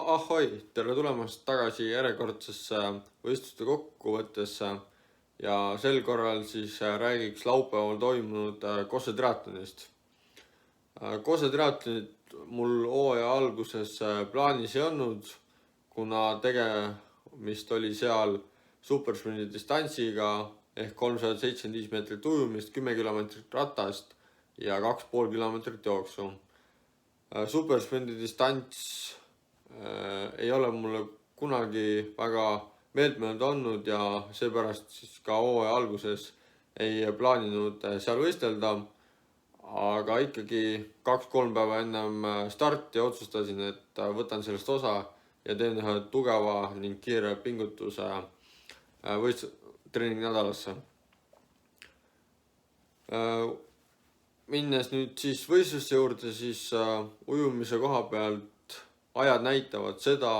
ahoi, tere tulemast tagasi järjekordsesse võistluste kokkuvõttesse ja sel korral siis räägiks laupäeval toimunud Kose triatlonist. Kose triatlonit mul hooaja alguses plaanis ei olnud, kuna tegemist oli seal supersprindi distantsiga ehk 375 meetrit ujumist, 10 kilomeetrit ratast ja 2,5 kilomeetrit jooksu. Supersprindi distants ei ole mulle kunagi väga meeltmööda olnud ja seepärast siis ka hooaja alguses ei plaaninud seal võistelda, aga ikkagi 2-3 päeva ennem starti otsustasin, et võtan sellest osa ja teen ühe tugeva ning kiire pingutuse treeningnädalasse. Minnes nüüd siis võistluste juurde, siis ujumise koha pealt ajad näitavad seda,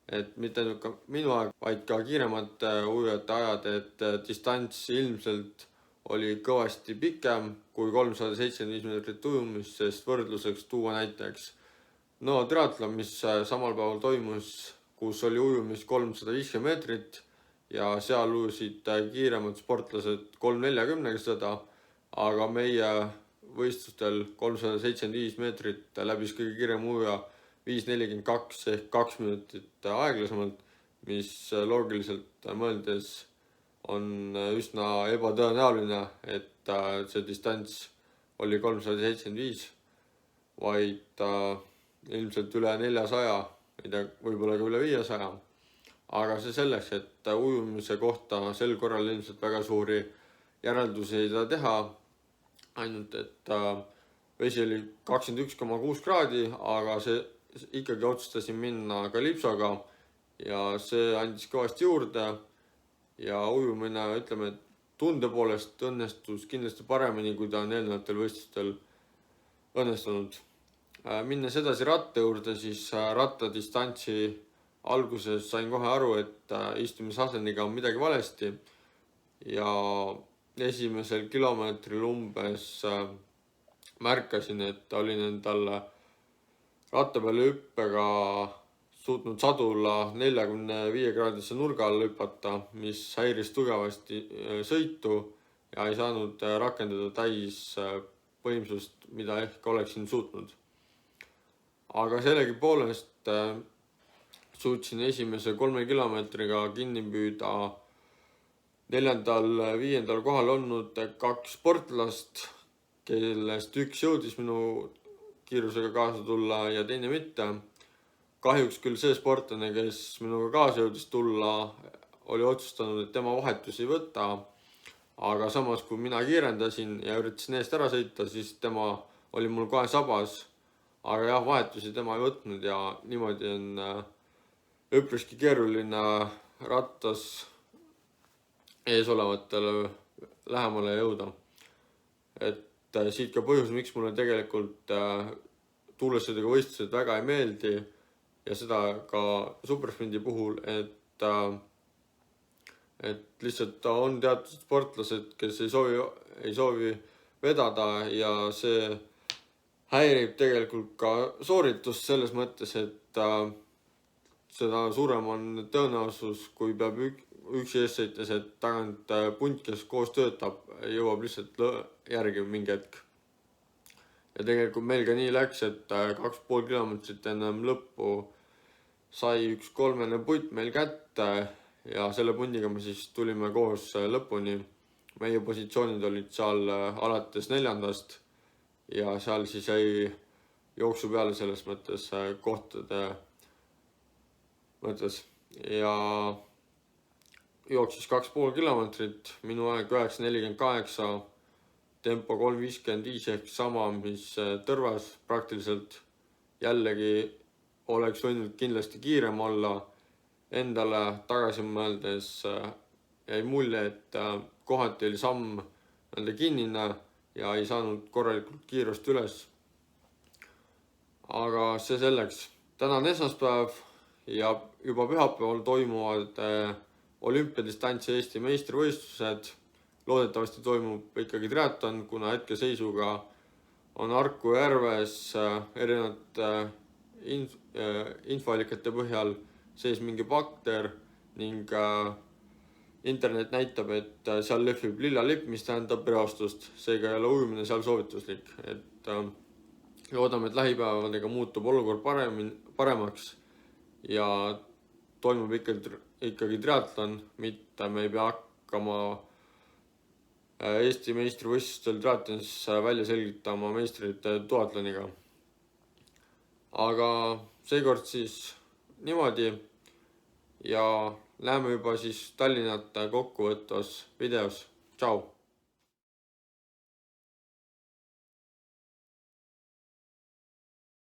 et mitte ainult ka minu aeg, vaid ka kiiremate ujujate ajad, et distants ilmselt oli kõvasti pikem kui 375 meetrit ujumist, sest võrdluseks tuua näiteks triatlon, mis samal päeval toimus, kus oli ujumist 350 meetrit ja seal ujusid kiiremad sportlased 340 seda, aga meie võistlustel 375 meetrit läbis kõige kiirem ujuja 5.42 ehk 2 minutit aeglasemalt, mis loogiliselt mõeldes on üsna ebatõenäoline, et see distants oli 375, vaid ilmselt üle 400, võib-olla ka üle 500. Aga see selleks, et ujumise kohta sel korral ilmselt väga suuri järeldusi ei saa teha, ainult et vesi oli 21,6 kraadi, aga see ikkagi otsustasin minna kalipsoga ja see andis kõvasti juurde ja ujumine, ütleme, tunde poolest õnnestus kindlasti paremini, kui ta on eelnevatel võistlustel õnnestunud. Minnes edasi ratta juurde, siis rattadistantsi alguses sain kohe aru, et istumisasendiga on midagi valesti ja esimesel kilomeetril umbes märkasin, et olin endale ratta peale hüppega suutnud sadula 45 kraadisse nurga all hüpata, mis häiris tugevasti sõitu ja ei saanud rakendada täis võimsust, mida ehk oleksin suutnud. Aga sellegipoolest suutsin esimese 3 kilomeetriga kinni püüda 4.-5. kohal olnud 2 sportlast, kellest üks jõudis minu kiirusega kaasa tulla ja teine mitte. Kahjuks küll see sportlane, kes minuga kaasa jõudis tulla, oli otsustanud, et tema vahetusi ei võta, aga samas kui mina kiirendasin ja üritasin eest ära sõita, siis tema oli mul kohe sabas, aga jah, vahetusi tema ei võtnud ja niimoodi on üpriski keeruline rattas eesolevatele lähemale jõuda. Et siit ka põhjus, miks mulle tegelikult tuulesõiduga võistlused väga ei meeldi ja seda ka supersprindi puhul, et lihtsalt on teatud sportlased, kes ei soovi vedada ja see häirib tegelikult ka sooritust selles mõttes, et seda suurem on tõenäosus, kui peab üksi ees sõites, et tagant punt, kes koos töötab, jõuab lihtsalt järgi mingi hetk. Ja tegelikult meil ka nii läks, et 2,5 kilomeetrit ennem lõppu sai üks 3. punt meil kätte ja selle pundiga me siis tulime koos lõpuni. Meie positsioonid olid seal alates 4. ja seal siis jäi jooksu peale selles mõttes kohtade mõttes ja jooksis 2,5 kilomeetrit, minu aeg 9.48, tempo 3.55 ehk sama, mis tõrvas praktiliselt. Jällegi oleks võinud kindlasti kiirem olla. Endale tagasi mõeldes jäi mulje, et kohati oli samm kinnine ja ei saanud korralikult kiirust üles. Aga see selleks. Täna on esmaspäev ja juba pühapäeval toimuvad olümpiadistantsi Eesti meistrivõistlused. Loodetavasti toimub ikkagi triatlon, kuna hetkeseisuga on Harku järves erinevate infoallikate põhjal sees mingi bakter ning internet näitab, et seal lehvib lilla lipp, mis tähendab reostust, seega ei ole ujumine seal soovituslik. Loodame, et lähipäevadega muutub olukord paremaks ja toimub ikkagi triatlon, mitte me ei pea hakkama Eesti meistrivõistlustel triatlonis välja selgitama meistrite duatloniga. Aga seekord siis niimoodi ja näeme juba siis Tallinnat kokkuvõtvas videos. Tšau!